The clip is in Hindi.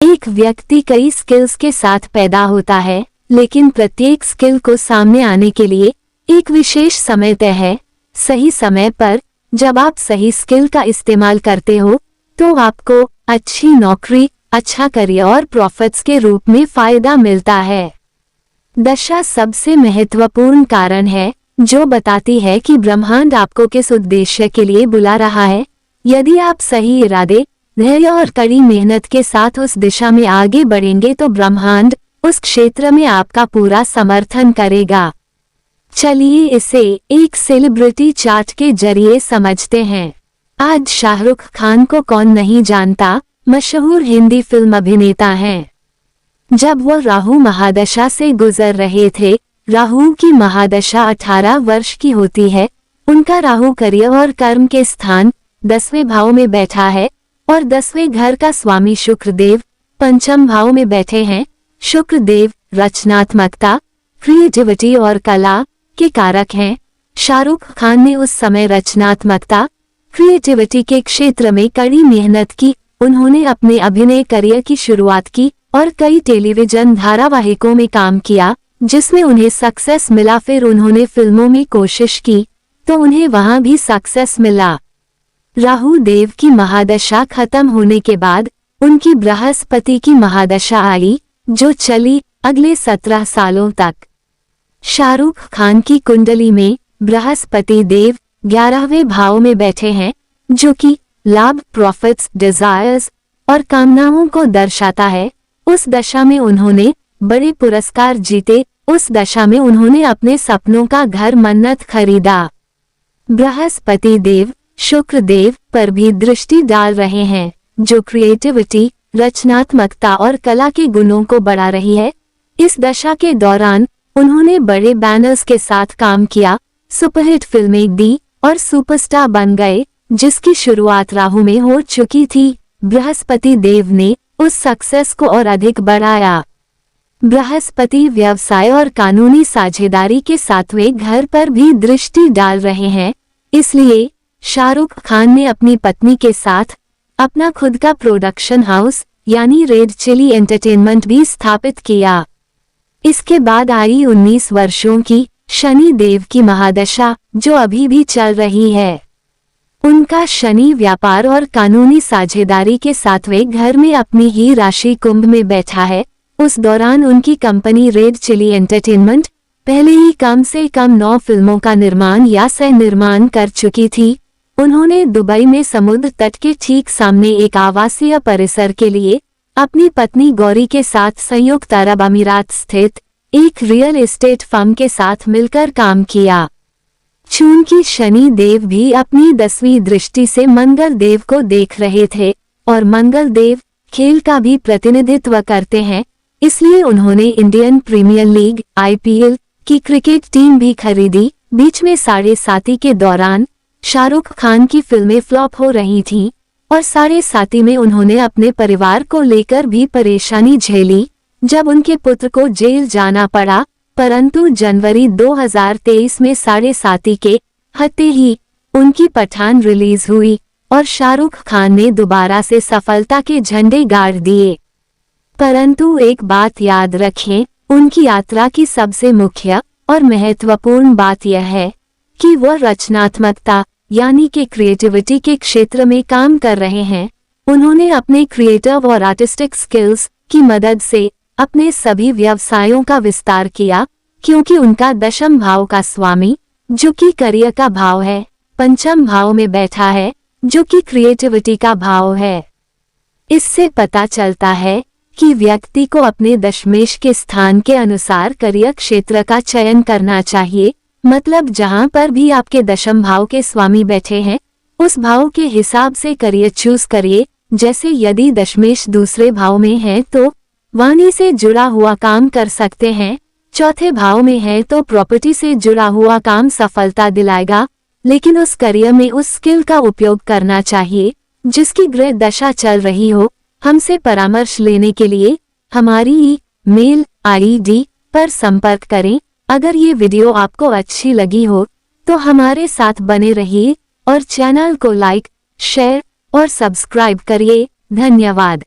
एक व्यक्ति कई स्किल्स के साथ पैदा होता है, लेकिन प्रत्येक स्किल को सामने आने के लिए एक विशेष समय तय है। सही समय पर जब आप सही स्किल का इस्तेमाल करते हो तो आपको अच्छी नौकरी, अच्छा करियर और प्रॉफिट्स के रूप में फायदा मिलता है। दशा सबसे महत्वपूर्ण कारण है जो बताती है कि ब्रह्मांड आपको किस उद्देश्य के लिए बुला रहा है। यदि आप सही इरादे, धैर्य और कड़ी मेहनत के साथ उस दिशा में आगे बढ़ेंगे तो ब्रह्मांड उस क्षेत्र में आपका पूरा समर्थन करेगा। चलिए इसे एक सेलिब्रिटी चार्ट के जरिए समझते हैं। आज शाहरुख खान को कौन नहीं जानता, मशहूर हिंदी फिल्म अभिनेता हैं। जब वो राहु महादशा से गुजर रहे थे, राहु की महादशा 18 वर्ष की होती है। उनका राहु करियर और कर्म के स्थान 10वें भाव में बैठा है और 10वें घर का स्वामी शुक्रदेव पंचम भाव में बैठे हैं। शुक्रदेव रचनात्मकता, क्रिएटिविटी और कला के कारक हैं। शाहरुख खान ने उस समय रचनात्मकता, क्रिएटिविटी के क्षेत्र में कड़ी मेहनत की। उन्होंने अपने अभिनय करियर की शुरुआत की और कई टेलीविजन धारावाहिकों में काम किया जिसमें उन्हें सक्सेस मिला। फिर उन्होंने फिल्मों में कोशिश की तो उन्हें वहां भी सक्सेस मिला। राहु देव की महादशा खत्म होने के बाद उनकी बृहस्पति की महादशा आई जो चली अगले 17 सालों तक। शाहरुख खान की कुंडली में बृहस्पति देव 11वें भाव में बैठे हैं जो कि लाभ, प्रॉफिट्स, डिजायर्स और कामनाओं को दर्शाता है। उस दशा में उन्होंने बड़े पुरस्कार जीते। उस दशा में उन्होंने अपने सपनों का घर मन्नत खरीदा। बृहस्पति देव शुक्र देव पर भी दृष्टि डाल रहे हैं जो क्रिएटिविटी, रचनात्मकता और कला के गुणों को बढ़ा रही है। इस दशा के दौरान उन्होंने बड़े बैनर्स के साथ काम किया, सुपरहिट फिल्में दी और सुपरस्टार बन गए जिसकी शुरुआत राहु में हो चुकी थी। बृहस्पति देव ने उस सक्सेस को और अधिक बढ़ाया। बृहस्पति व्यवसाय और कानूनी साझेदारी के 7वें घर पर भी दृष्टि डाल रहे हैं। इसलिए शाहरुख खान ने अपनी पत्नी के साथ अपना खुद का प्रोडक्शन हाउस यानी रेड चिली एंटरटेनमेंट भी स्थापित किया। इसके बाद आई 19 वर्षों की शनि देव की महादशा जो अभी भी चल रही है। उनका शनि व्यापार और कानूनी साझेदारी के 7वें घर में अपनी ही राशि कुंभ में बैठा है। उस दौरान उनकी कंपनी रेड चिली एंटरटेनमेंट पहले ही कम से कम 9 फिल्मों का निर्माण या सह निर्माण कर चुकी थी। उन्होंने दुबई में समुद्र तट के ठीक सामने एक आवासीय परिसर के लिए अपनी पत्नी गौरी के साथ संयुक्त अरब अमीरात स्थित एक रियल एस्टेट फर्म के साथ मिलकर काम किया। चूंकि शनि देव भी अपनी 10वीं दृष्टि से मंगल देव को देख रहे थे और मंगल देव खेल का भी प्रतिनिधित्व करते हैं, इसलिए उन्होंने इंडियन प्रीमियर लीग IPL की क्रिकेट टीम भी खरीदी। बीच में 7.5 के दौरान शाहरुख खान की फिल्में फ्लॉप हो रही थीं और 7.5 में उन्होंने अपने परिवार को लेकर भी परेशानी झेली जब उनके पुत्र को जेल जाना पड़ा। परंतु जनवरी 2023 में 7.5 के हत्ते ही उनकी पठान रिलीज हुई और शाहरुख खान ने दोबारा से सफलता के झंडे गाड़ दिए। परंतु एक बात याद रखें, उनकी यात्रा की सबसे मुख्य और महत्वपूर्ण बात यह है कि वह रचनात्मकता यानी कि क्रिएटिविटी के क्षेत्र में काम कर रहे हैं। उन्होंने अपने क्रिएटिव और आर्टिस्टिक स्किल्स की मदद से अपने सभी व्यवसायों का विस्तार किया क्योंकि उनका 10म भाव का स्वामी जो कि करियर का भाव है 5म भाव में बैठा है जो कि क्रिएटिविटी का भाव है। इससे पता चलता है कि व्यक्ति को अपने दशमेश के स्थान के अनुसार करियर क्षेत्र का चयन करना चाहिए। मतलब जहां पर भी आपके 10म भाव के स्वामी बैठे हैं उस भाव के हिसाब से करियर चूज करिए। जैसे यदि दशमेश दूसरे भाव में है तो वाणी से जुड़ा हुआ काम कर सकते हैं, चौथे भाव में है तो प्रॉपर्टी से जुड़ा हुआ काम सफलता दिलाएगा, लेकिन उस करियर में उस स्किल का उपयोग करना चाहिए जिसकी ग्रह दशा चल रही हो। हमसे परामर्श लेने के लिए हमारी मेल ID पर संपर्क करें। अगर ये वीडियो आपको अच्छी लगी हो तो हमारे साथ बने रहिए और चैनल को लाइक, शेयर और सब्सक्राइब करिए। धन्यवाद।